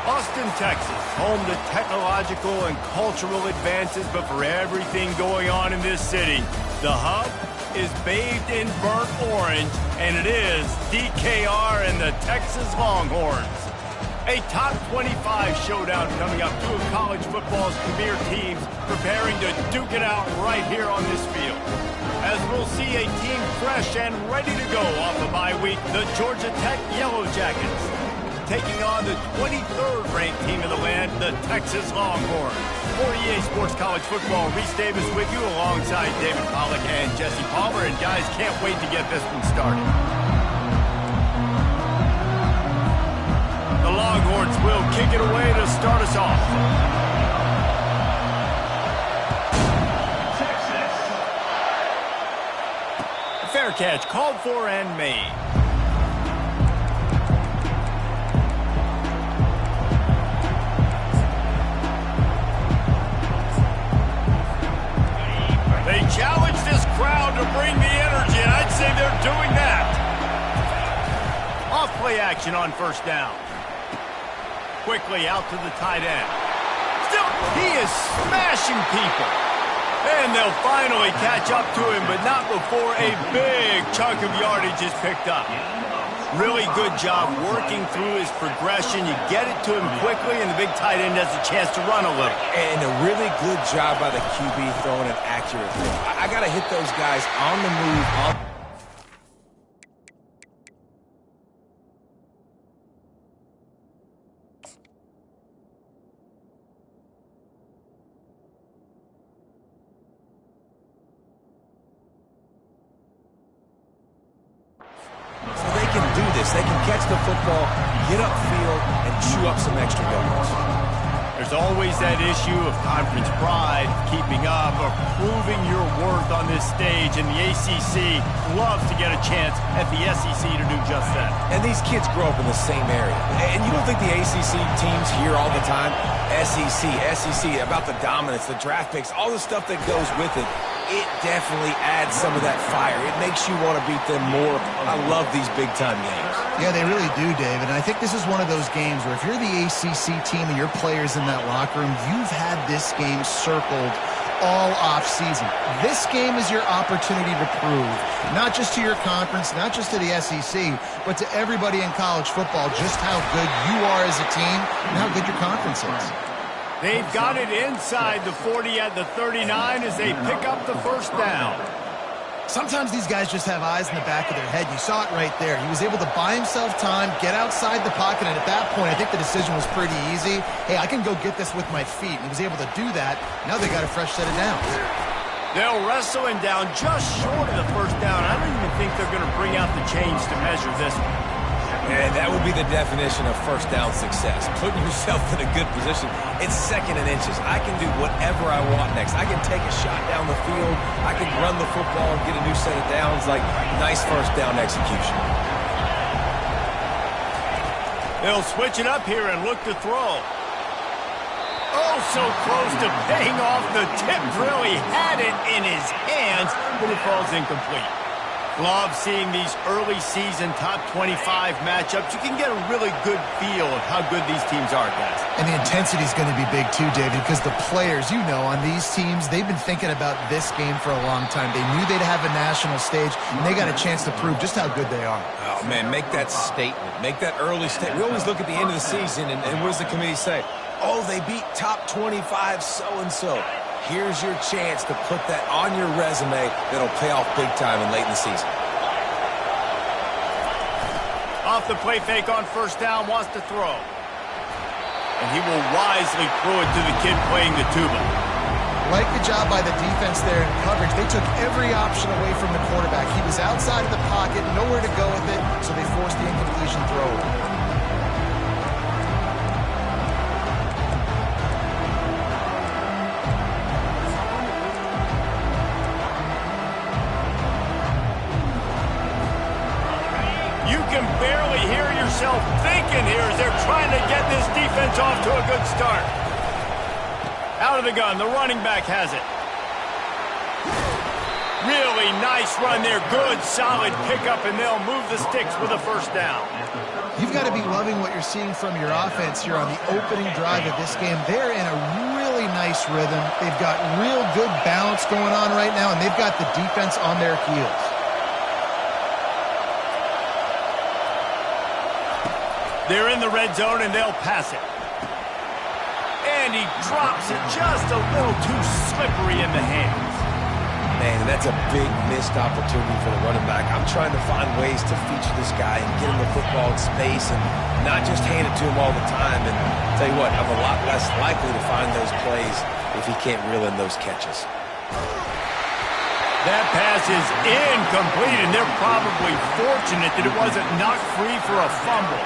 Austin, Texas, home to technological and cultural advances, but for everything going on in this city, the hub is bathed in burnt orange, and it is DKR and the Texas Longhorns. A top 25 showdown coming up. Two of college football's premier teams preparing to duke it out right here on this field. As we'll see a team fresh and ready to go off the bye week, the Georgia Tech Yellow Jackets, taking on the 23rd ranked team in the land, the Texas Longhorns. For EA Sports College Football, Reese Davis with you alongside David Pollack and Jesse Palmer. And guys, can't wait to get this one started. The Longhorns will kick it away to start us off. A fair catch called for and made. They challenge this crowd to bring the energy, and I'd say they're doing that. Off-play action on first down. Quickly out to the tight end. Still, he is smashing people. And they'll finally catch up to him, but not before a big chunk of yardage is picked up. Really good job working through his progression. You get it to him quickly, and the big tight end has a chance to run a little. And a really good job by the QB throwing an accurate throw. I got to hit those guys on the move. They can catch the football, get upfield, and chew up some extra yards. There's always that issue of conference pride, keeping up, or proving your worth on this stage, and the ACC loves to get a chance at the SEC to do just that. And these kids grow up in the same area. And you don't think the ACC teams hear all the time, SEC, about the dominance, the draft picks, all the stuff that goes with it. It definitely adds some of that fire. It makes you want to beat them more. I love these big-time games. Yeah, they really do, David. And I think this is one of those games where if you're the ACC team and your players in that locker room, you've had this game circled all off-season. This game is your opportunity to prove, not just to your conference, not just to the SEC, but to everybody in college football, just how good you are as a team and how good your conference is. They've got it inside the 40 at the 39 as they pick up the first down. Sometimes these guys just have eyes in the back of their head. You saw it right there. He was able to buy himself time, get outside the pocket, and at that point, I think the decision was pretty easy. Hey, I can go get this with my feet. And he was able to do that. Now they got a fresh set of downs. They'll wrestle him down just short of the first down. I don't even think they're going to bring out the chains to measure this one. And that would be the definition of first down success. Putting yourself in a good position. It's second and inches. I can do whatever I want next. I can take a shot down the field. I can run the football and get a new set of downs. Like, nice first down execution. They'll switch it up here and look to throw. Oh, so close to paying off. The tip really had it in his hands, but it falls incomplete. Love seeing these early season top 25 matchups. You can get a really good feel of how good these teams are, guys. And the intensity is going to be big too, David, because the players, you know, on these teams, they've been thinking about this game for a long time. They knew they'd have a national stage, and they got a chance to prove just how good they are. Oh, man, make that statement. Make that early statement. We always look at the end of the season, and what does the committee say? Oh, they beat top 25 so-and-so. Here's your chance to put that on your resume that'll pay off big time and late in the season. Off the play fake on first down, wants to throw. And he will wisely throw it to the kid playing the tuba. Like the job by the defense there in coverage. They took every option away from the quarterback. He was outside of the pocket, nowhere to go with it, so they forced the incompletion throw. Yourself thinking here as they're trying to get this defense off to a good start. Out of the gun, the running back has it. Really nice run there. Good, solid pickup, and they'll move the sticks with a first down. You've got to be loving what you're seeing from your offense here on the opening drive of this game. They're in a really nice rhythm. They've got real good balance going on right now, and they've got the defense on their heels. They're in the red zone, and they'll pass it. And he drops it just a little too slippery in the hands. Man, that's a big missed opportunity for the running back. I'm trying to find ways to feature this guy and get him the football in space and not just hand it to him all the time. And I'll tell you what, I'm a lot less likely to find those plays if he can't reel in those catches. That pass is incomplete, and they're probably fortunate that it wasn't knocked free for a fumble.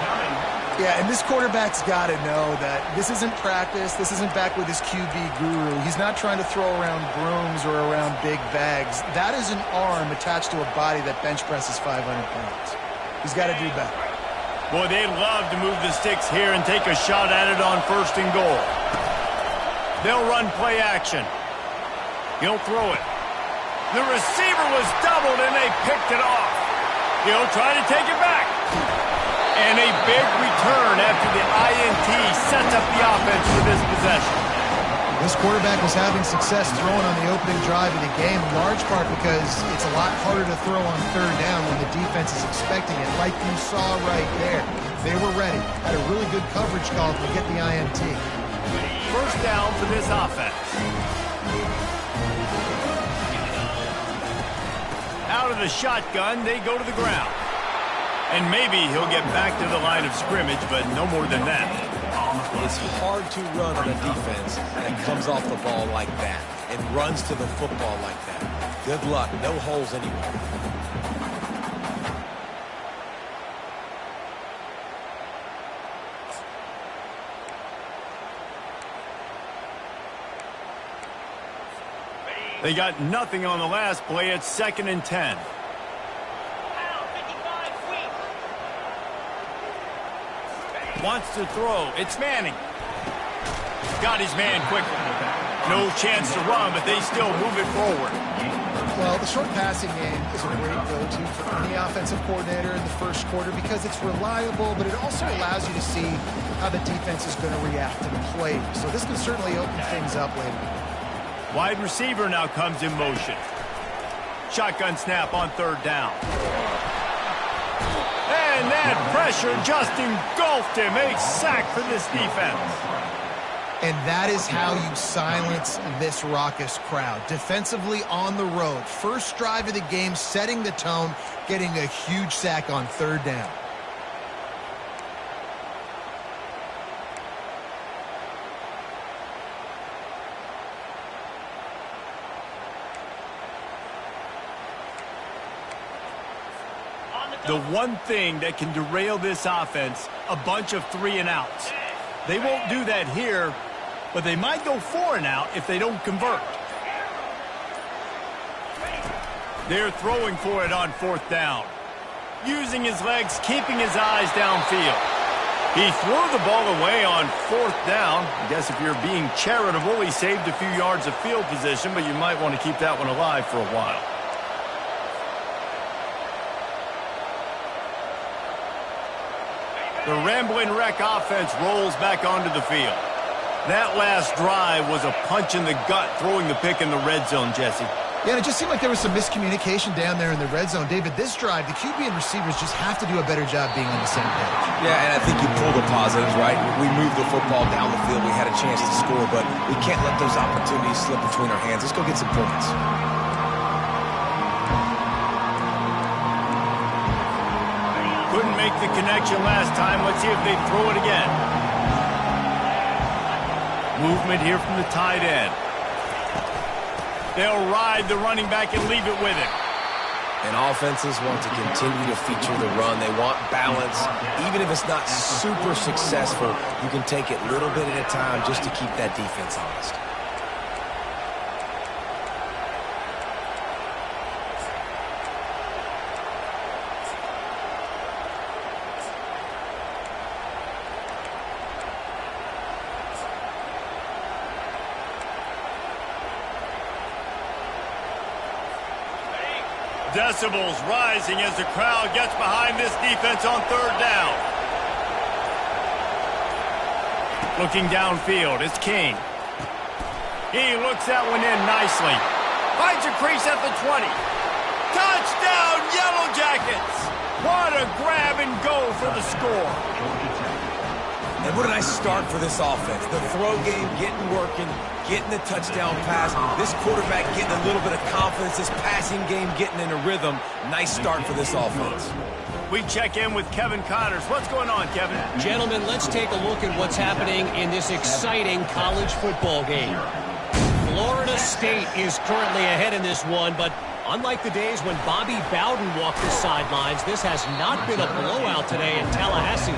Yeah, and this quarterback's got to know that this isn't practice. This isn't back with his QB guru. He's not trying to throw around brooms or around big bags. That is an arm attached to a body that bench presses 500 pounds. He's got to do better. Boy, they'd love to move the sticks here and take a shot at it on 1st and goal. They'll run play action. He'll throw it. The receiver was doubled, and they picked it off. He'll try to take it back. And a big return after the INT sets up the offense for this possession. This quarterback was having success throwing on the opening drive of the game, in large part because it's a lot harder to throw on 3rd down when the defense is expecting it, like you saw right there. They were ready. Had a really good coverage call to get the INT. First down for this offense. Out of the shotgun, they go to the ground. And maybe he'll get back to the line of scrimmage, but no more than that. It's hard to run on a defense that comes off the ball like that and runs to the football like that. Good luck. No holes anywhere. They got nothing on the last play. It's 2nd and 10. Wants to throw. It's Manning. Got his man quickly. No chance to run, but they still move it forward. Well, the short passing game is a great go-to for any offensive coordinator in the first quarter because it's reliable, but it also allows you to see how the defense is going to react in the play. So this can certainly open things up later. Wide receiver now comes in motion. Shotgun snap on 3rd down. And that pressure just engulfed him. A sack for this defense. And that is how you silence this raucous crowd. Defensively on the road. First drive of the game, setting the tone, getting a huge sack on 3rd down. The one thing that can derail this offense, a bunch of 3 and outs. They won't do that here, but they might go 4 and out if they don't convert. They're throwing for it on 4th down. Using his legs, keeping his eyes downfield. He threw the ball away on 4th down. I guess if you're being charitable, he saved a few yards of field position, but you might want to keep that one alive for a while. The Ramblin' Wreck offense rolls back onto the field. That last drive was a punch in the gut, throwing the pick in the red zone, Jesse. Yeah, and it just seemed like there was some miscommunication down there in the red zone. David, this drive, the QB and receivers just have to do a better job being on the same page. Yeah, and I think you pull the positives, right? We moved the football down the field. We had a chance to score, but we can't let those opportunities slip between our hands. Let's go get some points. Couldn't make the connection last time. Let's see if they throw it again. Movement here from the tight end. They'll ride the running back and leave it with him. And offenses want to continue to feature the run. They want balance. Even if it's not super successful, you can take it little bit at a time just to keep that defense honest. Decibels rising as the crowd gets behind this defense on third down. Looking downfield, it's King. He looks that one in nicely. Finds a crease at the 20. Touchdown, Yellow Jackets! What a grab and go for the score. And what a nice start for this offense. The throw game getting working, getting the touchdown pass. This quarterback getting a little bit of confidence. This passing game getting in a rhythm. Nice start for this offense. We check in with Kevin Connors. What's going on, Kevin? Gentlemen, let's take a look at what's happening in this exciting college football game. Florida State is currently ahead in this one, but unlike the days when Bobby Bowden walked the sidelines, this has not been a blowout today in Tallahassee.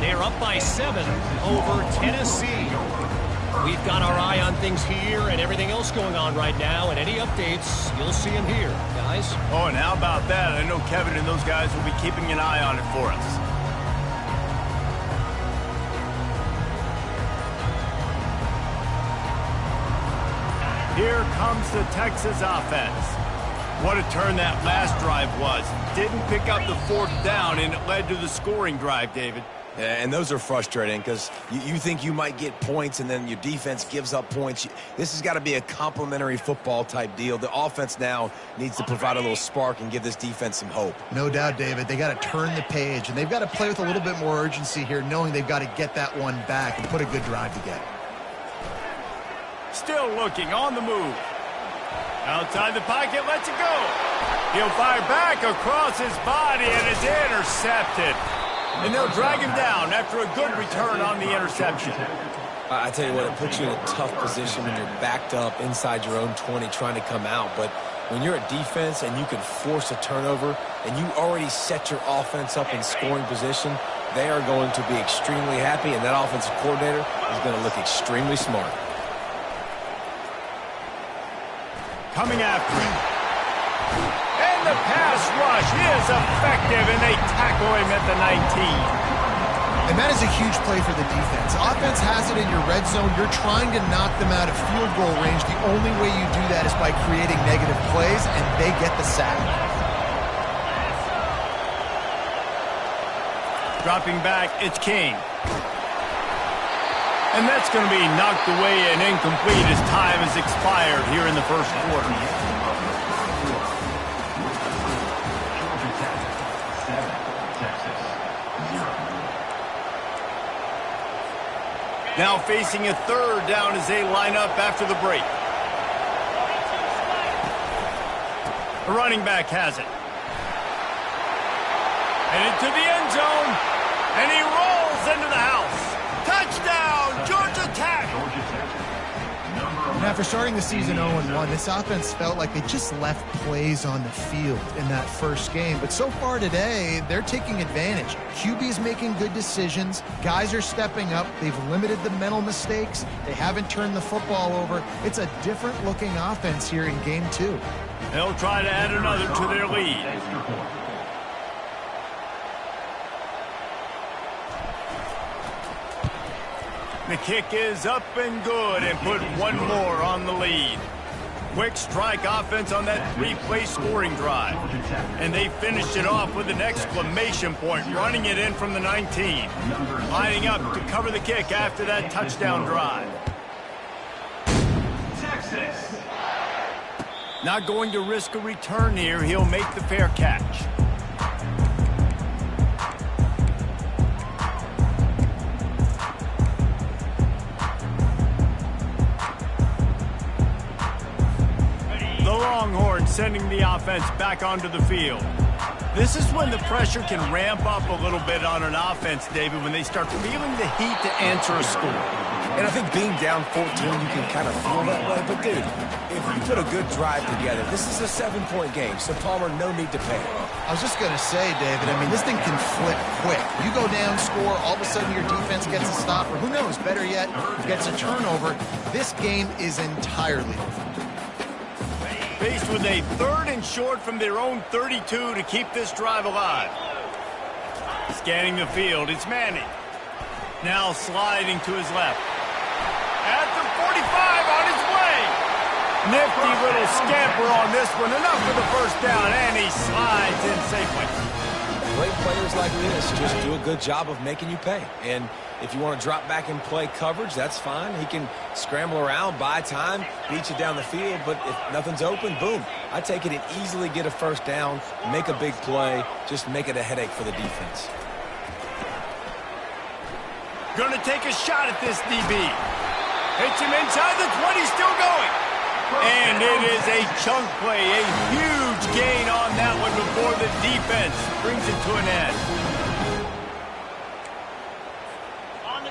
They're up by 7 over Tennessee. We've got our eye on things here and everything else going on right now, and any updates, you'll see them here, guys. Oh, and how about that? I know Kevin and those guys will be keeping an eye on it for us. Here comes the Texas offense. What a turn that last drive was. Didn't pick up the 4th down, and it led to the scoring drive, David. Yeah, and those are frustrating because you think you might get points and then your defense gives up points. This has got to be a complementary football type deal. The offense now needs to provide a little spark and give this defense some hope. No doubt, David. They got to turn the page, and they've got to play with a little bit more urgency here, knowing they've got to get that one back and put a good drive together. Still looking, on the move. Outside the pocket, lets it go. He'll fire back across his body, and it's intercepted. And they'll drag him down after a good return on the interception. I tell you what, it puts you in a tough position when you're backed up inside your own 20 trying to come out. But when you're a defense and you can force a turnover and you already set your offense up in scoring position, they are going to be extremely happy, and that offensive coordinator is going to look extremely smart. Coming after him. And the pass rush is effective, and they tackle him at the 19. And that is a huge play for the defense. Offense has it in your red zone. You're trying to knock them out of field goal range. The only way you do that is by creating negative plays, and they get the sack. Dropping back, it's King. And that's going to be knocked away and incomplete as time has expired here in the first quarter. Now facing a 3rd down as they line up after the break. The running back has it. And into the end zone. And he rolls into the house. Touchdown, Georgia Tech! And after starting the season 0-1, this offense felt like they just left plays on the field in that first game. But so far today, they're taking advantage. QB's making good decisions. Guys are stepping up. They've limited the mental mistakes. They haven't turned the football over. It's a different-looking offense here in Game 2. They'll try to add another to their lead. The kick is up and good and put one more on the lead. Quick strike offense on that 3-play scoring drive. And they finished it off with an exclamation point, running it in from the 19. Lining up to cover the kick after that touchdown drive. Texas. Not going to risk a return here. He'll make the fair catch. Longhorns sending the offense back onto the field. This is when the pressure can ramp up a little bit on an offense, David, when they start feeling the heat to answer a score. And I think being down 14, you can kind of feel that way. But, dude, if you put a good drive together, this is a 7-point game, so Palmer, no need to panic. I was just going to say, David, I mean, this thing can flip quick. You go down, score, all of a sudden your defense gets a stop, or who knows, better yet, gets a turnover. This game is entirely different. Faced with a 3rd and short from their own 32 to keep this drive alive. Scanning the field, it's Manning. Now sliding to his left. At the 45, on his way. Nifty little scamper on this one. Enough for the first down, and he slides in safely. Great players like this just do a good job of making you pay. And if you want to drop back and play coverage, that's fine. He can scramble around, buy time, beat you down the field. But if nothing's open, boom. I take it and easily get a first down, make a big play, just make it a headache for the defense. Gonna take a shot at this DB. Hits him inside the 20, still going. And it is a chunk play, a huge gain on that one before the defense brings it to an end.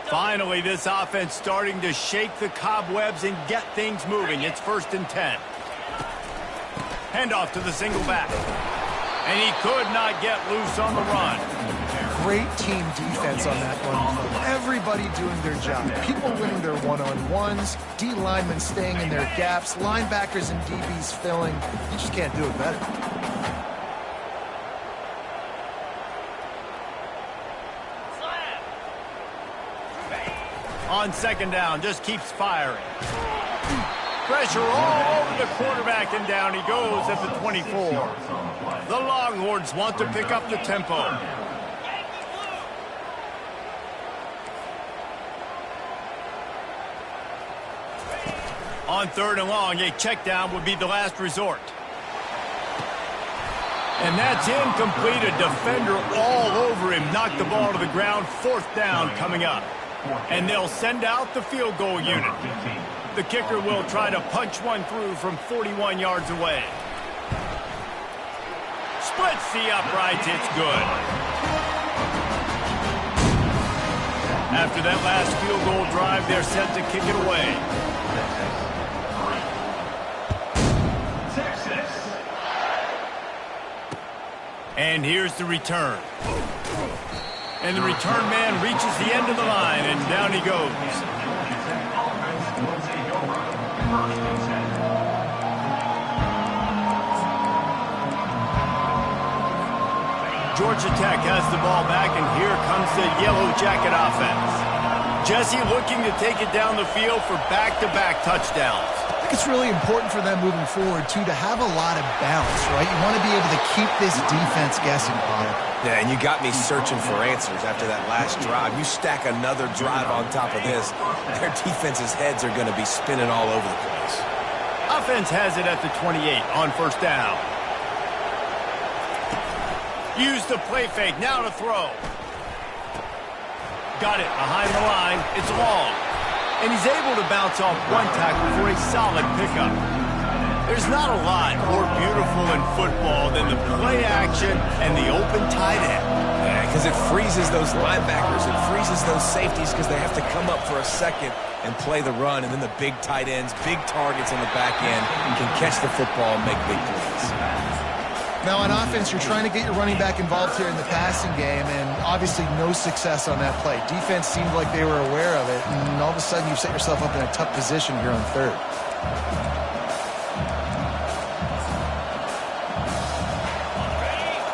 Finally, this offense starting to shake the cobwebs and get things moving. It's 1st and 10. Handoff to the single back. And he could not get loose on the run. Great team defense on that one. Everybody doing their job. People winning their one-on-ones, D linemen staying in their gaps, linebackers and DBs filling. You just can't do it better. On 2nd down, just keeps firing. Pressure all over the quarterback, and down he goes at the 24. The Longhorns want to pick up the tempo. On 3rd and long, a check down would be the last resort. And that's incomplete. A defender all over him. Knocked the ball to the ground. 4th down coming up. And they'll send out the field goal unit. The kicker will try to punch one through from 41 yards away. Splits the uprights. It's good. After that last field goal drive, they're set to kick it away. And here's the return. And the return man reaches the end of the line, and down he goes. Georgia Tech has the ball back, and here comes the Yellow Jacket offense. Jesse looking to take it down the field for back-to-back touchdowns. I think it's really important for them moving forward, too, to have a lot of balance, right? You want to be able to keep this defense guessing, Pollard. Yeah, and you got me searching for answers after that last drive. You stack another drive on top of this, their defense's heads are going to be spinning all over the place. Offense has it at the 28 on 1st down. Use the play fake, now to throw. Got it behind the line, it's long. And he's able to bounce off one tackle for a solid pickup. There's not a lot more beautiful in football than the play action and the open tight end. Yeah, because it freezes those linebackers. It freezes those safeties because they have to come up for a second and play the run. And then the big tight ends, big targets on the back end, can catch the football and make big plays. Now, on offense, you're trying to get your running back involved here in the passing game, and obviously no success on that play. Defense seemed like they were aware of it, and all of a sudden you've set yourself up in a tough position here on 3rd.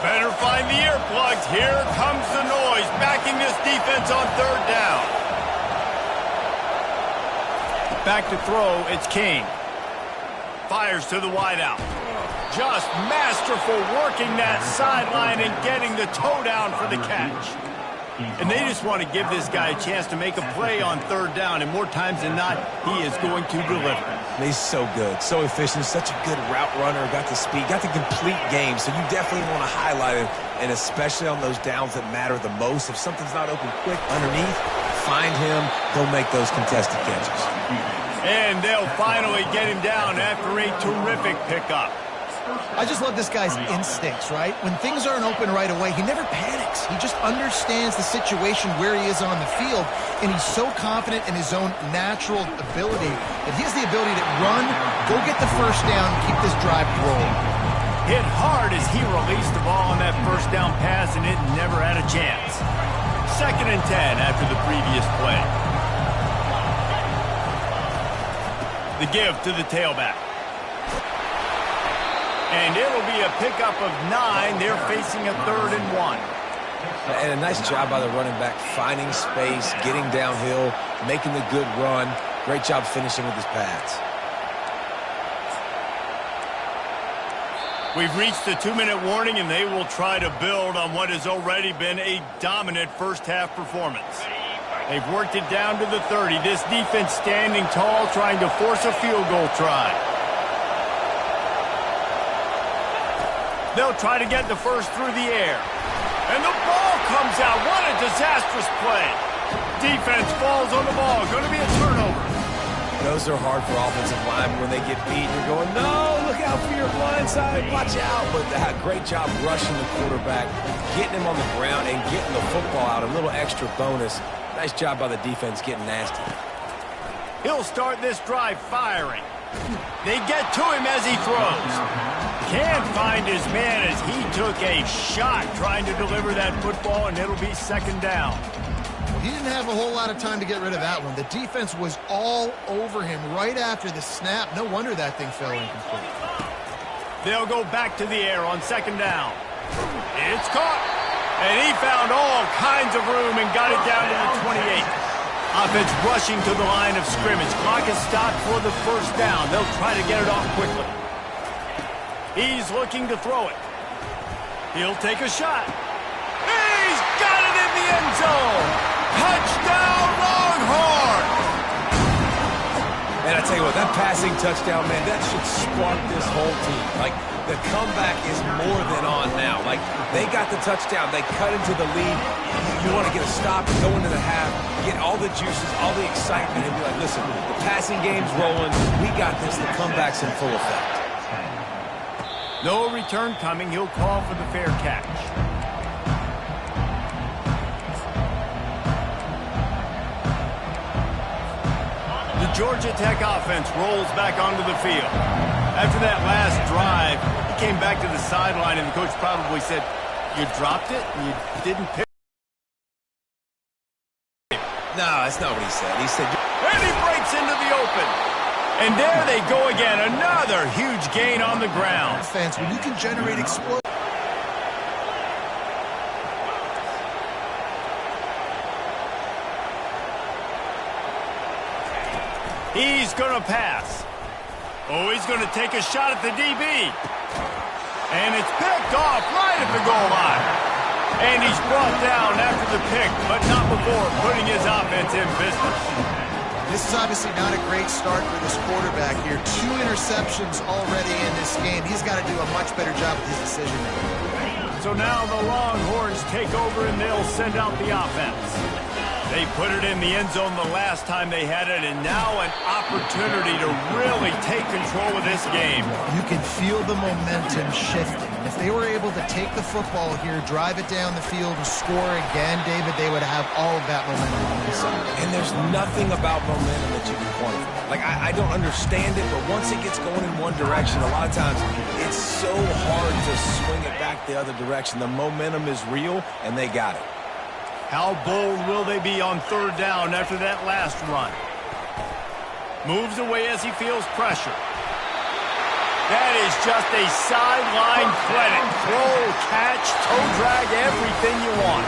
Better find the earplugs. Here comes the noise, backing this defense on 3rd down. Back to throw, it's King. Fires to the wideout. Just masterful working that sideline and getting the toe down for the catch. And they just want to give this guy a chance to make a play on 3rd down, and more times than not, he is going to deliver. He's so good, so efficient, such a good route runner, got the speed, got the complete game, so you definitely want to highlight him, and especially on those downs that matter the most. If something's not open quick underneath, find him, he'll make those contested catches. And they'll finally get him down after a terrific pickup. I just love this guy's instincts, right? When things aren't open right away, he never panics. He just understands the situation where he is on the field, and he's so confident in his own natural ability that he has the ability to run, go get the first down, and keep this drive rolling. Hit hard as he released the ball on that 1st down pass, and it never had a chance. 2nd and 10 after the previous play. The give to the tailback. And it'll be a pickup of 9. They're facing a 3rd and 1. And a nice job by the running back, finding space, getting downhill, making the good run. Great job finishing with his pads. We've reached the 2-minute warning, and they will try to build on what has already been a dominant first-half performance. They've worked it down to the 30. This defense standing tall, trying to force a field goal try. They'll try to get the first through the air. And the ball comes out. What a disastrous play. Defense falls on the ball. Going to be a turnover. Those are hard for offensive linemen when they get beat. You're going, no, look out for your blind side. Watch out. But great job rushing the quarterback, getting him on the ground, and getting the football out. A little extra bonus. Nice job by the defense getting nasty. He'll start this drive firing. They get to him as he throws. Can't find his man as he took a shot trying to deliver that football, and it'll be second down. He didn't have a whole lot of time to get rid of that one. The defense was all over him right after the snap. No wonder that thing fell incomplete. They'll go back to the air on second down. It's caught. And he found all kinds of room and got it down to the 28. Offense rushing to the line of scrimmage. Clock is stopped for the first down. They'll try to get it off quickly. He's looking to throw it. He'll take a shot. He's got it in the end zone. Touchdown, Longhorns! And I tell you what, that passing touchdown, man, that should spark this whole team. Like, the comeback is more than on now. Like, they got the touchdown. They cut into the lead. You want to get a stop and go into the half, get all the juices, all the excitement, and be like, listen, the passing game's rolling. We got this. The comeback's in full effect. No return coming. He'll call for the fair catch. The Georgia Tech offense rolls back onto the field. After that last drive, he came back to the sideline, and the coach probably said, you dropped it and you didn't pick it. No, that's not what he said. He said, and he breaks into the open. And there they go again. Another huge gain on the ground. Offense, when you can generate explosion. He's going to pass. Oh, he's going to take a shot at the DB. And it's picked off right at the goal line. And he's brought down after the pick, but not before putting his offense in business. This is obviously not a great start for this quarterback here. 2 interceptions already in this game. He's got to do a much better job with his decision-making. So now the Longhorns take over, and they'll send out the offense. They put it in the end zone the last time they had it, and now an opportunity to really take control of this game. You can feel the momentum shifting. If they were able to take the football here, drive it down the field, and score again, David, they would have all of that momentum on their side. and there's nothing about momentum that you can quantify. Like, I don't understand it, but once it gets going in one direction, a lot of times it's so hard to swing it back the other direction. The momentum is real, and they got it. How bold will they be on third down after that last run? Moves away as he feels pressure. That is just a sideline credit. Throw, catch, toe drag, everything you want.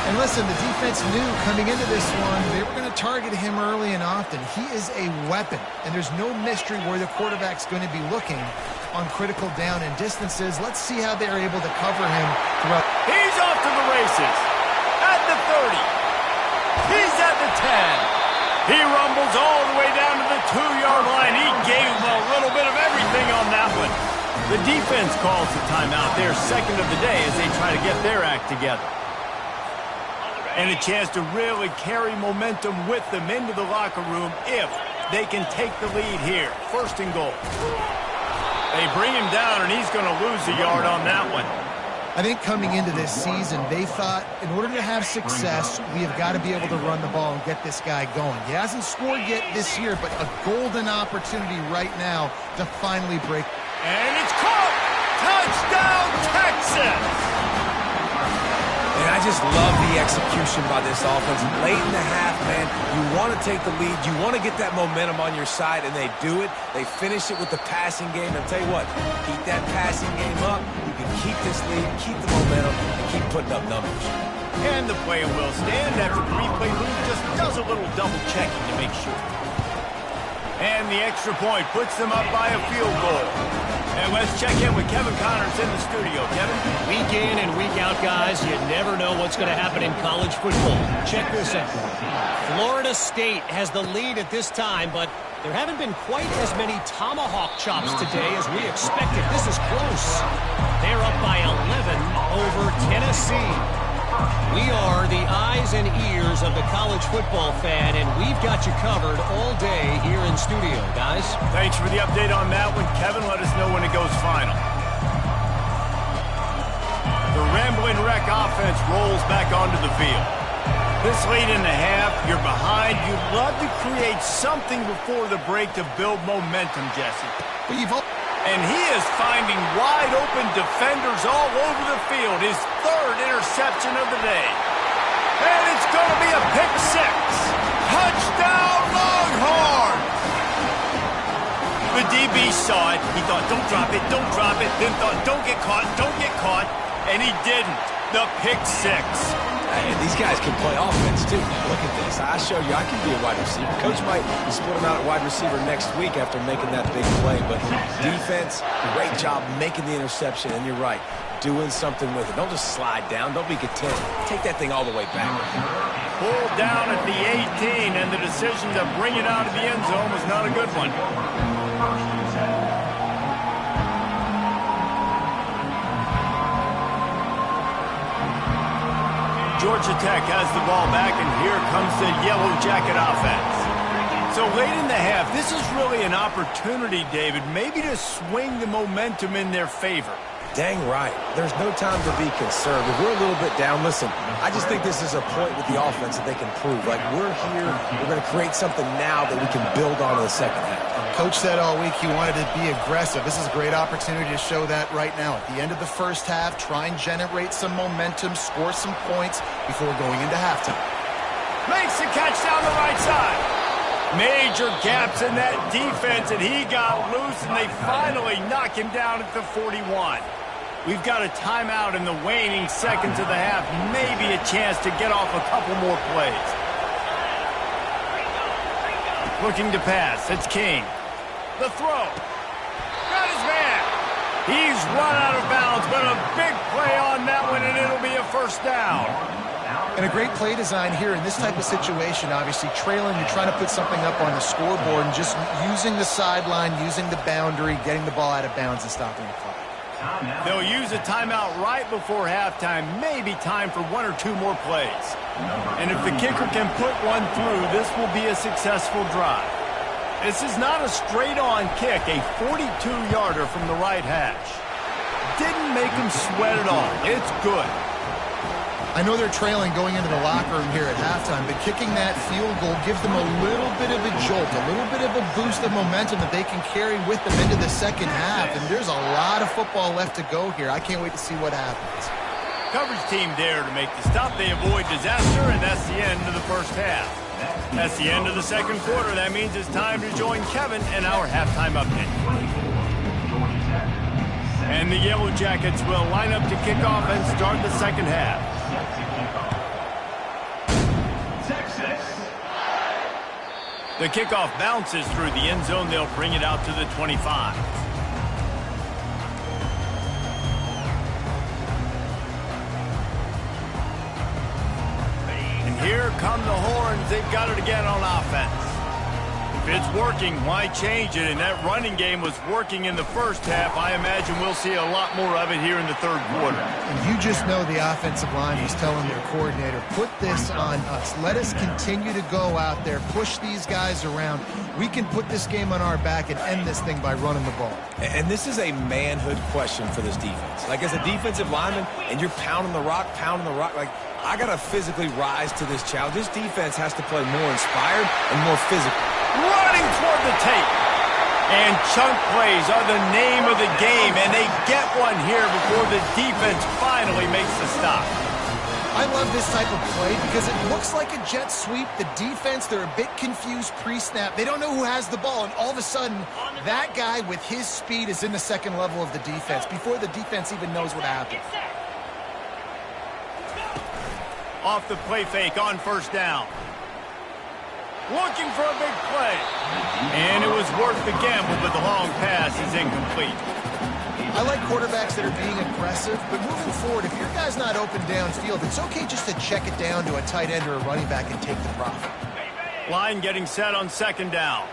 And listen, the defense knew coming into this one, they were going to target him early and often. He is a weapon, and there's no mystery where the quarterback's going to be looking on critical down and distances. Let's see how they're able to cover him throughout. He's off to the races. At the 30. He's at the 10. He rumbles all the way down to the 2-yard line. He gave him a little bit of everything on that one. The defense calls the timeout. Their second of the day as they try to get their act together. And a chance to really carry momentum with them into the locker room if they can take the lead here. First and goal. They bring him down, and he's going to lose a yard on that one. I think coming into this season, they thought in order to have success, we have got to be able to run the ball and get this guy going. He hasn't scored yet this year, but a golden opportunity right now to finally break. And it's caught! Touchdown, Texas! And I just love the execution by this offense. Late in the half, man, you want to take the lead. You want to get that momentum on your side, and they do it. They finish it with the passing game. And I'll tell you what, keep that passing game up. You can keep this lead, keep the momentum, and keep putting up numbers. And the play will stand after the replay room just does a little double checking to make sure. And the extra point puts them up by a field goal. And let's check in with Kevin Connors in the studio. Kevin? Week in and week out, guys, you never know what's going to happen in college football. Check this out. Florida State has the lead at this time, but there haven't been quite as many tomahawk chops today as we expected. This is close. They're up by 11 over Tennessee. We are the eyes and ears of the college football fan, and we've got you covered all day here in studio, guys. Thanks for the update on that one, Kevin. Let us know when it goes final. The Rambling Wreck offense rolls back onto the field. This late in the half, you're behind. You'd love to create something before the break to build momentum, Jesse. And he is finding wide-open defenders all over the field. His third interception of the day. And it's going to be a pick six. Touchdown, Longhorns! The DB saw it. He thought, don't drop it, don't drop it. Then thought, don't get caught, don't get caught. And he didn't. The pick six. And these guys can play offense, too. Look at this. I showed you I can be a wide receiver. Coach might split him out at wide receiver next week after making that big play. But defense, great job making the interception. And you're right, doing something with it. Don't just slide down. Don't be content. Take that thing all the way back. Pulled down at the 18, and the decision to bring it out of the end zone was not a good one. Georgia Tech has the ball back, and here comes the Yellow Jacket offense. So late in the half, this is really an opportunity, David, maybe to swing the momentum in their favor. Dang right. There's no time to be concerned. If we're a little bit down, listen, I just think this is a point with the offense that they can prove. Like, we're here, we're going to create something now that we can build on in the second half. Coach said all week he wanted to be aggressive. This is a great opportunity to show that right now. At the end of the first half, try and generate some momentum, score some points before going into halftime. Makes the catch down the right side. Major gaps in that defense, and he got loose, and they finally knock him down at the 41. We've got a timeout in the waning seconds of the half. Maybe a chance to get off a couple more plays. Looking to pass. It's King. The throw. Got his man. He's run out of bounds, but a big play on that one, and it'll be a first down. And a great play design here in this type of situation. Obviously, trailing, you're trying to put something up on the scoreboard and just using the sideline, using the boundary, getting the ball out of bounds and stopping the clock. They'll use a timeout right before halftime, maybe time for one or two more plays. And if the kicker can put one through, this will be a successful drive. This is not a straight-on kick, a 42-yarder from the right hash. Didn't make him sweat at all. It's good. I know they're trailing going into the locker room here at halftime, but kicking that field goal gives them a little bit of a jolt, a little bit of a boost of momentum that they can carry with them into the second half. And there's a lot of football left to go here. I can't wait to see what happens. Coverage team there to make the stop. They avoid disaster, and that's the end of the first half. That's the end of the second quarter. That means it's time to join Kevin in our halftime update. And the Yellow Jackets will line up to kick off and start the second half. The kickoff bounces through the end zone. They'll bring it out to the 25. And here come the Horns. They've got it again on offense. If it's working, why change it? And that running game was working in the first half. I imagine we'll see a lot more of it here in the third quarter. And you just know the offensive line was telling their coordinator, put this on us. Let us continue to go out there, push these guys around. We can put this game on our back and end this thing by running the ball. And this is a manhood question for this defense. Like, as a defensive lineman, and you're pounding the rock, like, I got to physically rise to this challenge. This defense has to play more inspired and more physical. Running toward the tape. And chunk plays are the name of the game, and they get one here before the defense finally makes the stop. I love this type of play because it looks like a jet sweep. The defense, they're a bit confused pre-snap. They don't know who has the ball, and all of a sudden, that guy with his speed is in the second level of the defense before the defense even knows what happened. Off the play fake on first down. Looking for a big play. And it was worth the gamble, but the long pass is incomplete. I like quarterbacks that are being aggressive, but moving forward, if your guy's not open downfield, it's okay just to check it down to a tight end or a running back and take the profit. Line getting set on second down.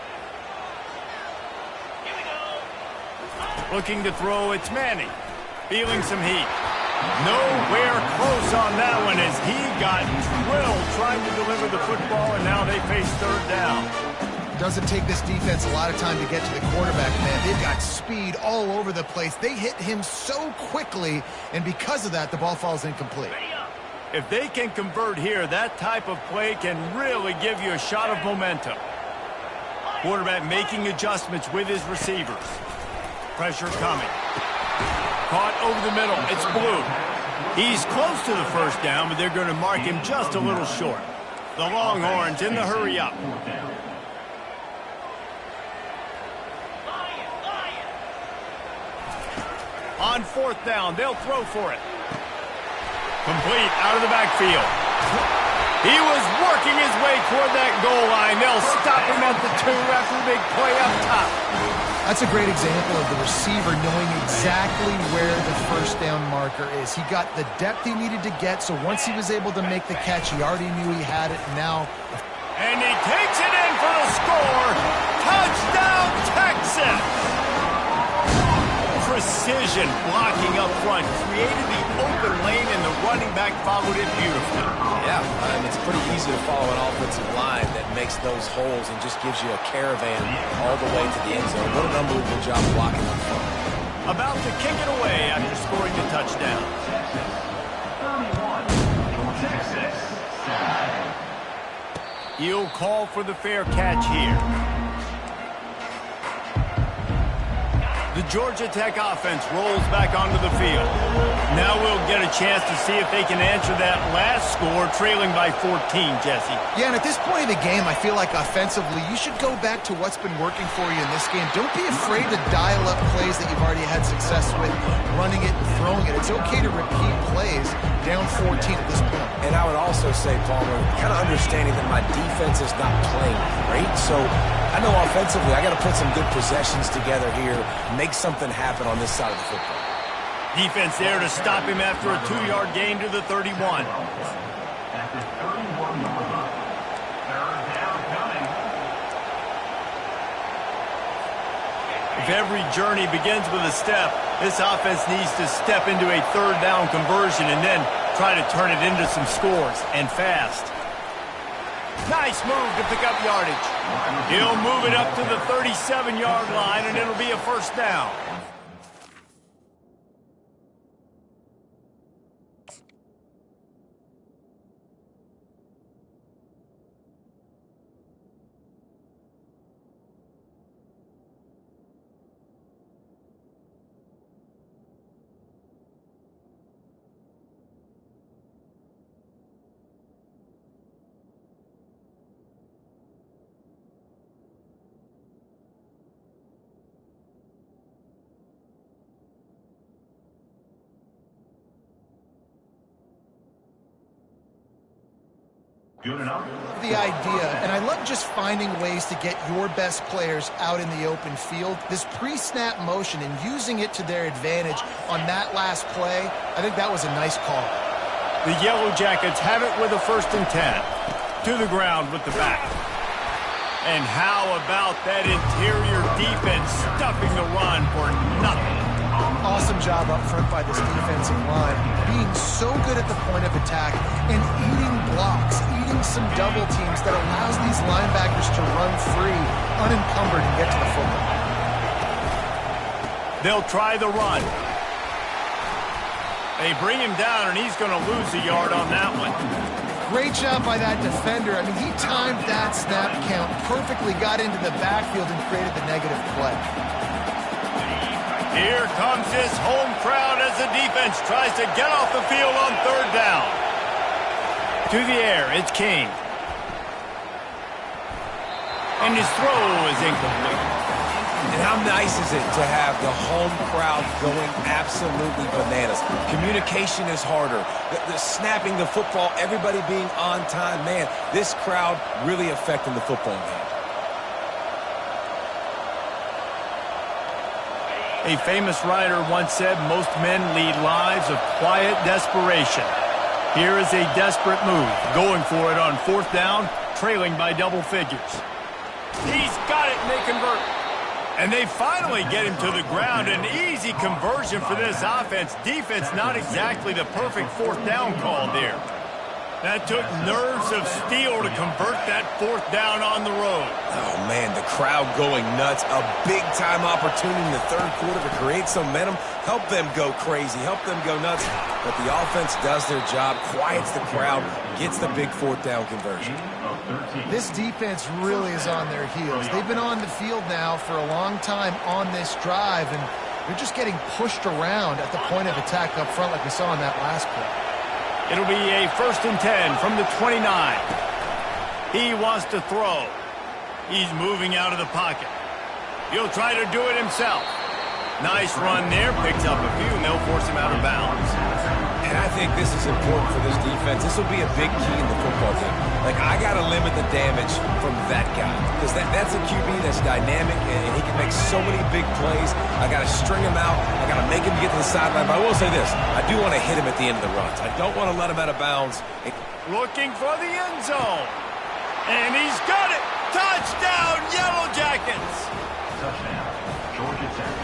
Looking to throw, it's Manning. Feeling some heat. Nowhere close on that one as he got drilled trying to deliver the football, and now they face third down. Doesn't take this defense a lot of time to get to the quarterback, man. They've got speed all over the place. They hit him so quickly, and because of that, the ball falls incomplete. If they can convert here, that type of play can really give you a shot of momentum. Quarterback making adjustments with his receivers. Pressure coming. Caught over the middle. It's Blue. He's close to the first down, but they're going to mark him just a little short. The Longhorns in the hurry up. On fourth down, they'll throw for it. Complete out of the backfield. He was working his way toward that goal line. They'll stop him at the 2 after the big play up top. That's a great example of the receiver knowing exactly where the first down marker is. He got the depth he needed to get, so once he was able to make the catch, he already knew he had it. Now, and he takes it in for the score. Touchdown, Texas! Precision blocking up front created the open lane, and the running back followed it beautifully. Yeah, it's pretty easy to follow an offensive line that makes those holes and just gives you a caravan all the way to the end zone. What an unbelievable job blocking up front. About to kick it away after scoring the touchdown. 31, Texas. He'll call for the fair catch here. The Georgia Tech offense rolls back onto the field. Now we'll get a chance to see if they can answer that last score, trailing by 14, Jesse. Yeah, and at this point of the game, I feel like offensively, you should go back to what's been working for you in this game. Don't be afraid to dial up plays that you've already had success with, running it and throwing it. It's okay to repeat plays down 14 at this point. And I would also say, Palmer, kind of understanding that my defense is not playing great, so I know offensively I got to put some good possessions together here, make something happen on this side of the football. Defense there to stop him after a 2-yard gain to the 31. If every journey begins with a step, this offense needs to step into a third down conversion and then try to turn it into some scores, and fast. Nice move to pick up yardage. He'll move it up to the 37-yard line, and it'll be a first down. Good enough. The idea, and I love just finding ways to get your best players out in the open field. This pre-snap motion and using it to their advantage on that last play, I think that was a nice call. The Yellow Jackets have it with a 1st and 10. To the ground with the back. And how about that interior defense stuffing the run for nothing? Awesome job up front by this defensive line, being so good at the point of attack and eating blocks, eating some double teams that allows these linebackers to run free, unencumbered, and get to the football. They'll try the run. They bring him down, and he's going to lose a yard on that one. Great job by that defender. I mean, he timed that snap count perfectly, got into the backfield, and created the negative play. Here comes his home crowd as the defense tries to get off the field on 3rd down. To the air, it's King. And his throw is incomplete. And how nice is it to have the home crowd going absolutely bananas? Communication is harder. The snapping the football, everybody being on time. Man, this crowd really affecting the football game. A famous writer once said most men lead lives of quiet desperation. Here is a desperate move, going for it on 4th down, trailing by double figures. He's got it, and they convert. And they finally get him to the ground. An easy conversion for this offense. Defense not exactly the perfect 4th down call there. That took nerves of steel to convert that 4th down on the road. Oh, man, the crowd going nuts. A big-time opportunity in the 3rd quarter to create some momentum. Help them go crazy. Help them go nuts. But the offense does their job, quiets the crowd, gets the big 4th down conversion. This defense really is on their heels. They've been on the field now for a long time on this drive, and they're just getting pushed around at the point of attack up front like we saw in that last play. It'll be a 1st and 10 from the 29. He wants to throw. He's moving out of the pocket. He'll try to do it himself. Nice run there. Picks up a few, and they'll force him out of bounds. And I think this is important for this defense. This will be a big key in the football game. Like, I got to limit the damage from that guy. Because that's a QB that's dynamic, and he can make so many big plays. I got to string him out. I got to make him get to the sideline. But I will say this. I do want to hit him at the end of the runs. I don't want to let him out of bounds. Looking for the end zone. And he's got it. Touchdown, Yellow Jackets. Touchdown, Georgia Tech.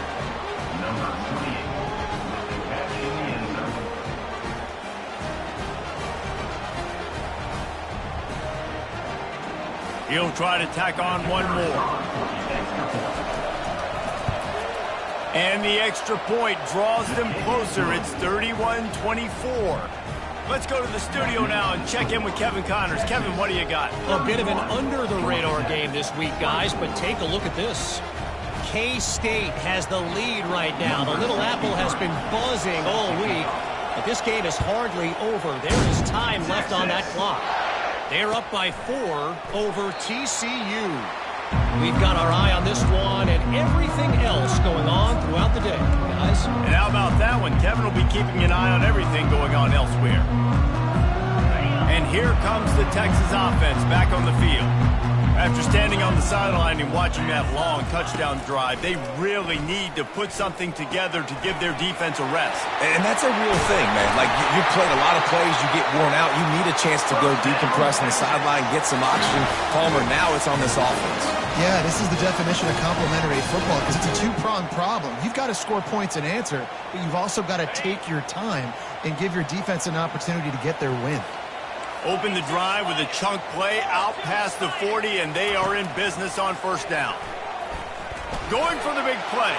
Number 28. Catch in the end zone. He'll try to tack on one more. And the extra point draws them closer. It's 31-24. Let's go to the studio now and check in with Kevin Connors. Kevin, what do you got? A bit of an under-the-radar game this week, guys, but take a look at this. K-State has the lead right now. The Little Apple has been buzzing all week, but this game is hardly over. There is time left on that clock. They're up by 4 over TCU. We've got our eye on this one and everything else going on throughout the day, guys. And how about that one? Kevin will be keeping an eye on everything going on elsewhere. And here comes the Texas offense back on the field. After standing on the sideline and watching that long touchdown drive, they really need to put something together to give their defense a rest. And that's a real thing, man. Like, you played a lot of plays, you get worn out, you need a chance to go decompress on the sideline, get some oxygen. Palmer, now it's on this offense. Yeah, this is the definition of complementary football because it's a two-pronged problem. You've got to score points and answer, but you've also got to take your time and give your defense an opportunity to get their win. Open the drive with a chunk play out past the 40, and they are in business on 1st down. Going for the big play.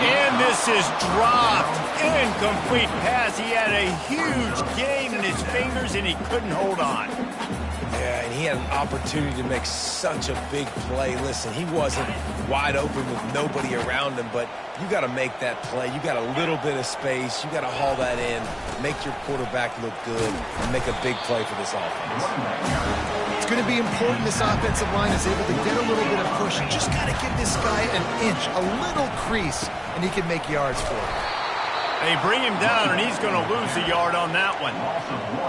And this is dropped. Incomplete pass. He had a huge gain in his fingers, and he couldn't hold on. Yeah, and he had an opportunity to make such a big play. Listen, he wasn't wide open with nobody around him, but you got to make that play. You got a little bit of space. You got to haul that in, make your quarterback look good, and make a big play for this offense. It's going to be important this offensive line is able to get a little bit of push. You just got to give this guy an inch, a little crease, and he can make yards for it. They bring him down, and he's going to lose a yard on that one.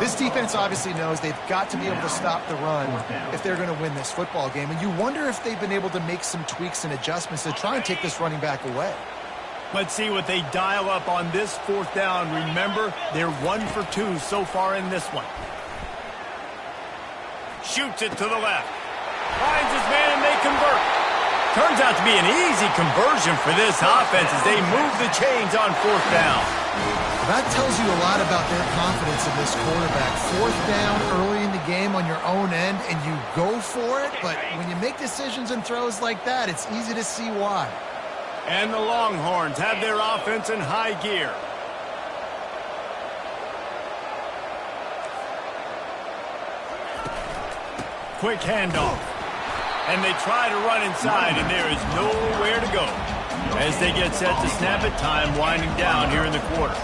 This defense obviously knows they've got to be able to stop the run if they're going to win this football game. And you wonder if they've been able to make some tweaks and adjustments to try and take this running back away. Let's see what they dial up on this 4th down. Remember, they're 1 for 2 so far in this one. Shoots it to the left. Finds his man, and they convert. Turns out to be an easy conversion for this offense as they move the chains on 4th down. That tells you a lot about their confidence in this quarterback. 4th down early in the game on your own end, and you go for it. But when you make decisions and throws like that, it's easy to see why. And the Longhorns have their offense in high gear. Quick handoff. And they try to run inside, and there is nowhere to go. As they get set to snap it, time winding down here in the quarter.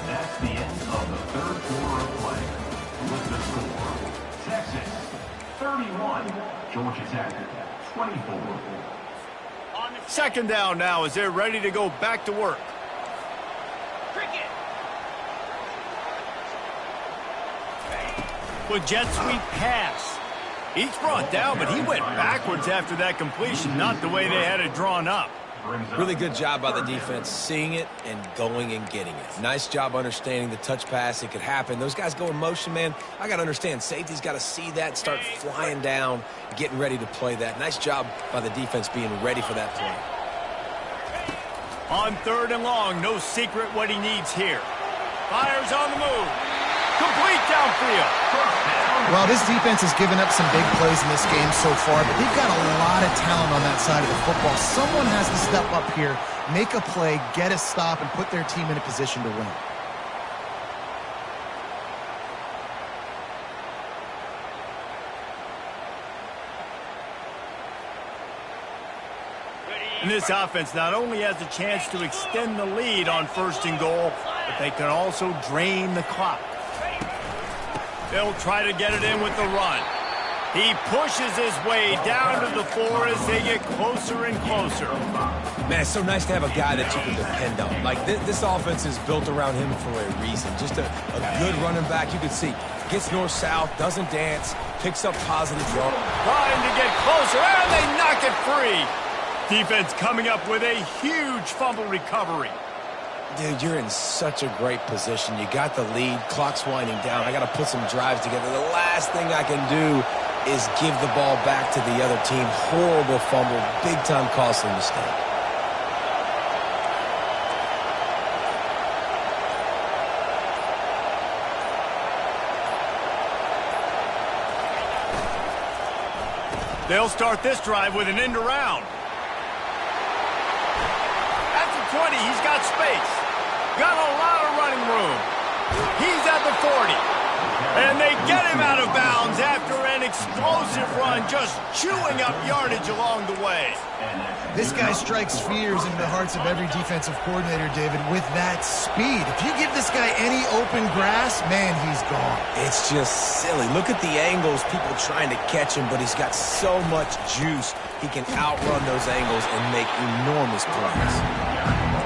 That's the end of the 3rd quarter of play. With the score, Texas 31, Georgia Tech 24. Second down now as they're ready to go back to work. With jet sweep pass. He's brought down, but he went backwards after that completion, not the way they had it drawn up. Really good job by the defense, seeing it and going and getting it. Nice job understanding the touch pass. It could happen. Those guys go in motion, man. I got to understand, safety's got to see that, start flying down, getting ready to play that. Nice job by the defense being ready for that play. On third and long, no secret what he needs here. Fires on the move. Complete downfield. Well, this defense has given up some big plays in this game so far, but they've got a lot of talent on that side of the football. Someone has to step up here, make a play, get a stop, and put their team in a position to win. And this offense not only has a chance to extend the lead on first and goal, but they can also drain the clock. They'll try to get it in with the run. He pushes his way down to the floor as they get closer and closer. Man, it's so nice to have a guy that you can depend on. Like, this offense is built around him for a reason. Just a good running back. You can see, gets north-south, doesn't dance, picks up positive draw. Trying to get closer, and they knock it free. Defense coming up with a huge fumble recovery. Dude, you're in such a great position. You got the lead, clock's winding down. I got to put some drives together. The last thing I can do is give the ball back to the other team. Horrible fumble, big-time costly mistake. They'll start this drive with an end around. At the 20, he's got space. Got a lot of running room. He's at the 40. And they get him out of bounds after an explosive run, just chewing up yardage along the way. This guy strikes fears into the hearts of every defensive coordinator, David, with that speed. If you give this guy any open grass, man, he's gone. It's just silly. Look at the angles, people trying to catch him, but he's got so much juice. He can outrun those angles and make enormous plays.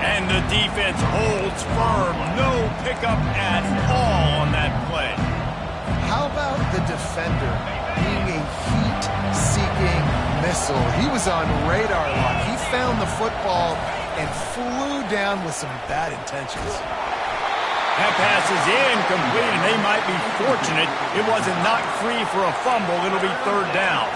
And the defense holds firm. No pickup at all on that play. How about the defender being a heat-seeking missile? He was on radar lock. He found the football and flew down with some bad intentions. That pass is incomplete, and they might be fortunate it wasn't knocked free for a fumble. It'll be third down.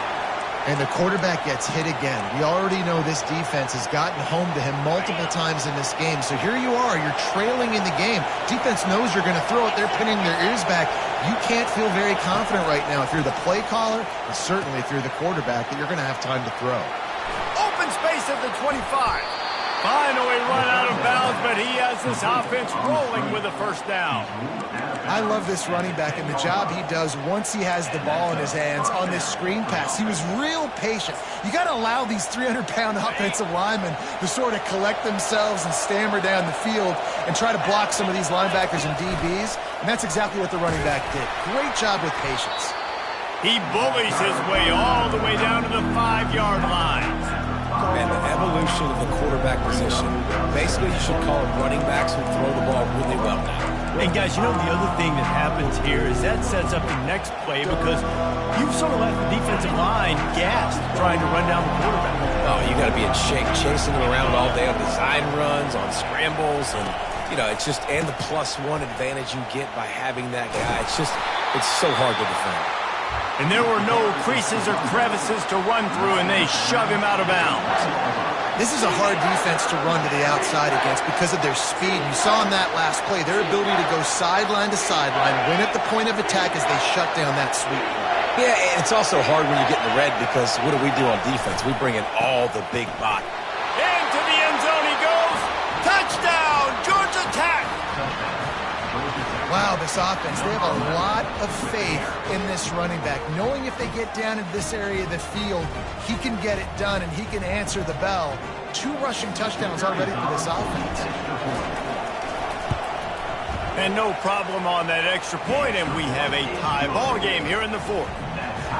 And the quarterback gets hit again. We already know this defense has gotten home to him multiple times in this game. So here you are, you're trailing in the game. Defense knows you're going to throw it. They're pinning their ears back. You can't feel very confident right now if you're the play caller, and certainly if you're the quarterback, that you're going to have time to throw. Open space at the 25. Finally run out of bounds, but he has this offense rolling with a first down. I love this running back and the job he does once he has the ball in his hands on this screen pass. He was real patient. You got to allow these 300-pound offensive linemen to sort of collect themselves and stammer down the field and try to block some of these linebackers and DBs, and that's exactly what the running back did. Great job with patience. He bullies his way all the way down to the 5-yard line. Man, the evolution of the quarterback position. Basically, you should call them running backs who throw the ball really well now. And guys, you know the other thing that happens here is that sets up the next play because you've sort of left the defensive line gassed trying to run down the quarterback. Oh, you got to be in shape, chasing him around all day on design runs, on scrambles, and you know, it's just, and the +1 advantage you get by having that guy. It's so hard to defend. And there were no creases or crevices to run through, and they shove him out of bounds. This is a hard defense to run to the outside against because of their speed. You saw in that last play their ability to go sideline to sideline, win at the point of attack as they shut down that sweep. Yeah, and it's also hard when you get in the red because what do we do on defense? We bring in all the big body. Into the end zone he goes. Touchdown, Georgia Tech. Wow, this offense, they have a lot of faith in this running back, knowing if they get down in this area of the field, he can get it done and he can answer the bell. 2 rushing touchdowns already for this offense. And no problem on that extra point, and we have a tie ball game here in the 4th.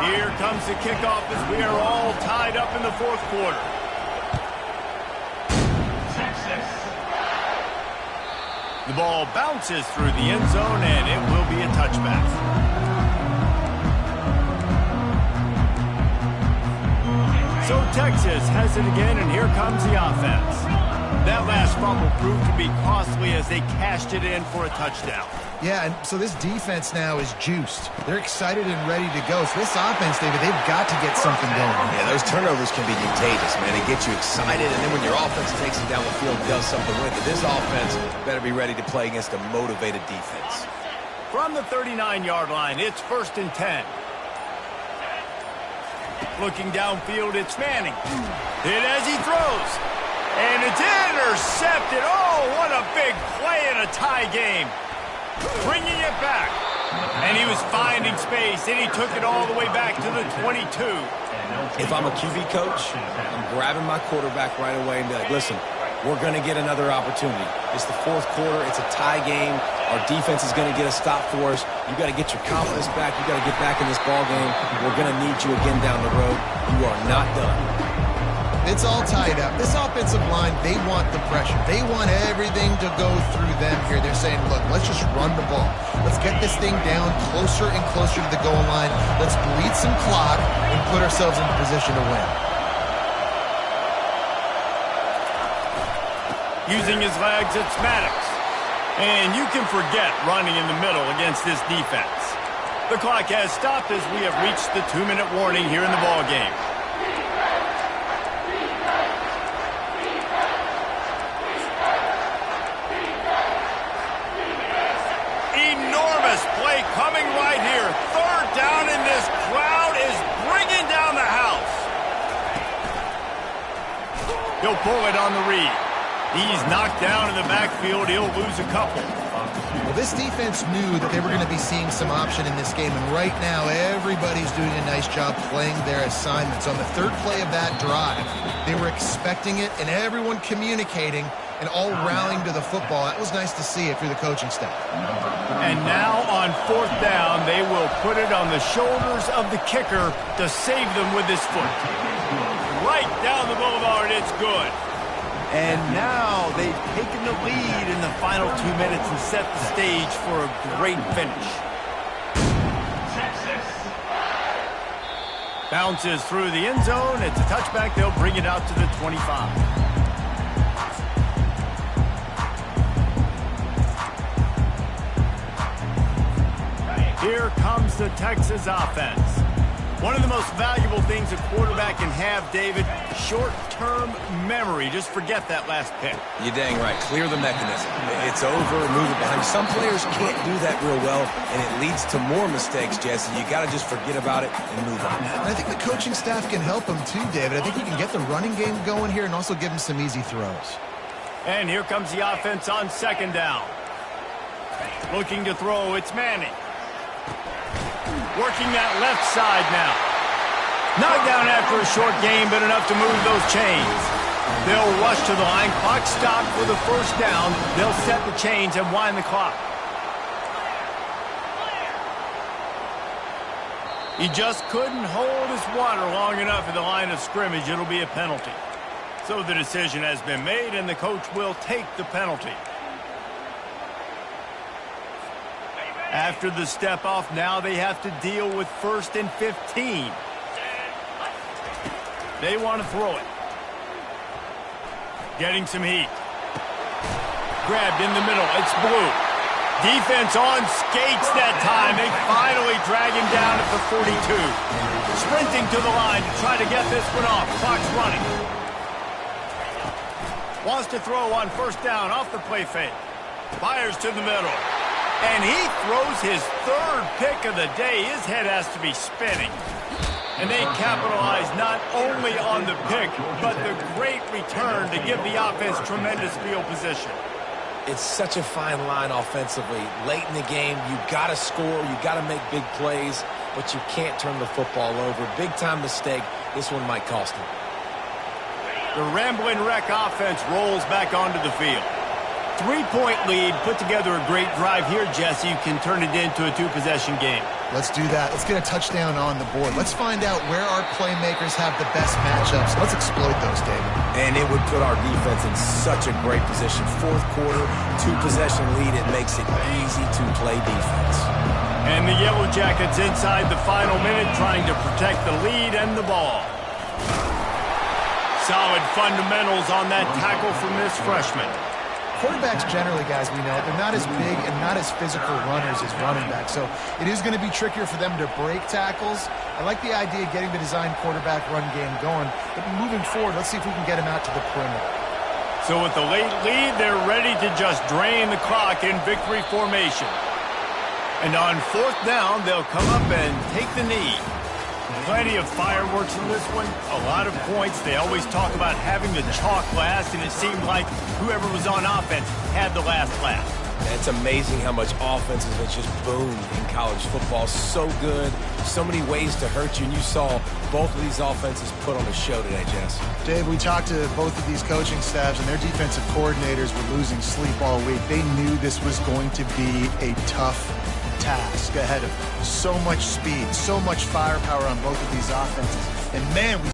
Here comes the kickoff as we are all tied up in the fourth quarter. Texas. The ball bounces through the end zone, and it will be a touchback. So Texas has it again, and here comes the offense. That last fumble proved to be costly as they cashed it in for a touchdown. Yeah, and so this defense now is juiced. They're excited and ready to go. So this offense, David, they've got to get something going. Yeah, those turnovers can be contagious, man. They get you excited, and then when your offense takes it down the field and does something with it, this offense better be ready to play against a motivated defense. From the 39-yard line, it's 1st and 10. Looking downfield, it's Manning. Hit as he throws. And it's intercepted. Oh, what a big play in a tie game. Bringing it back. And he was finding space, and he took it all the way back to the 22. If I'm a QB coach, I'm grabbing my quarterback right away and be like, listen, we're going to get another opportunity. It's the fourth quarter. It's a tie game. Our defense is going to get a stop for us. You got to get your confidence back. You got to get back in this ball game. We're going to need you again down the road. You are not done. It's all tied up. This offensive line, they want the pressure. They want everything to go through them here. They're saying, look, let's just run the ball. Let's get this thing down closer and closer to the goal line. Let's bleed some clock and put ourselves in position to win. Using his legs, it's Maddox. And you can forget running in the middle against this defense. The clock has stopped as we have reached the 2-minute warning here in the ball game. Enormous play coming right here. 3rd down, and this crowd is bringing down the house. He'll pull it on the read. He's knocked down in the backfield. He'll lose a couple. Well, this defense knew that they were going to be seeing some option in this game, and right now everybody's doing a nice job playing their assignments. On the 3rd play of that drive, they were expecting it, and everyone communicating and all rallying to the football. That was nice to see if you're the coaching staff. And now on 4th down, they will put it on the shoulders of the kicker to save them with his foot. Right down the boulevard, it's good. And now they've taken the lead in the final 2 minutes and set the stage for a great finish. Texas. Bounces through the end zone. It's a touchback. They'll bring it out to the 25. Here comes the Texas offense. One of the most valuable things a quarterback can have, David, short-term memory. Just forget that last pick. You're dang right. Clear the mechanism. It's over, move it behind you. Some players can't do that real well, and it leads to more mistakes, Jesse. You got to just forget about it and move on. And I think the coaching staff can help him too, David. I think he can get the running game going here and also give him some easy throws. And here comes the offense on 2nd down. Looking to throw, it's Manning. Working that left side now. Knocked down after a short game, but enough to move those chains. They'll rush to the line. Clock stopped for the 1st down. They'll set the chains and wind the clock. He just couldn't hold his water long enough at the line of scrimmage. It'll be a penalty. So the decision has been made, and the coach will take the penalty. After the step-off, now they have to deal with 1st and 15. They want to throw it. Getting some heat. Grabbed in the middle. It's Blue. Defense on skates that time. They finally drag him down at the 42. Sprinting to the line to try to get this one off. Clock's running. Wants to throw on 1st down off the play fake. Fires to the middle. And he throws his 3rd pick of the day. His head has to be spinning. And they capitalize not only on the pick, but the great return to give the offense tremendous field position. It's such a fine line offensively. Late in the game, you got to score, you got to make big plays, but you can't turn the football over. Big-time mistake. This one might cost him. The Rambling Wreck offense rolls back onto the field. 3-point lead, put together a great drive here, Jesse. You can turn it into a 2-possession game. Let's do that. Let's get a touchdown on the board. Let's find out where our playmakers have the best matchups. Let's exploit those, David. And it would put our defense in such a great position. Fourth quarter, 2-possession lead. It makes it easy to play defense. And the Yellow Jackets inside the final minute trying to protect the lead and the ball. Solid fundamentals on that tackle from this freshman. Quarterbacks generally, guys, we know, they're not as big and not as physical runners as running backs, so it is going to be trickier for them to break tackles. I like the idea of getting the design quarterback run game going, but moving forward, let's see if we can get him out to the perimeter. So with the late lead, they're ready to just drain the clock in victory formation. And on 4th down, they'll come up and take the knee. Plenty of fireworks in this one, a lot of points. They always talk about having the chalk last, and it seemed like whoever was on offense had the last laugh. It's amazing how much offense has just boomed in college football. So good, so many ways to hurt you, and you saw both of these offenses put on a show today, Jess. Dave, we talked to both of these coaching staffs, and their defensive coordinators were losing sleep all week. They knew this was going to be a tough task ahead of them. So much speed, so much firepower on both of these offenses. And man, we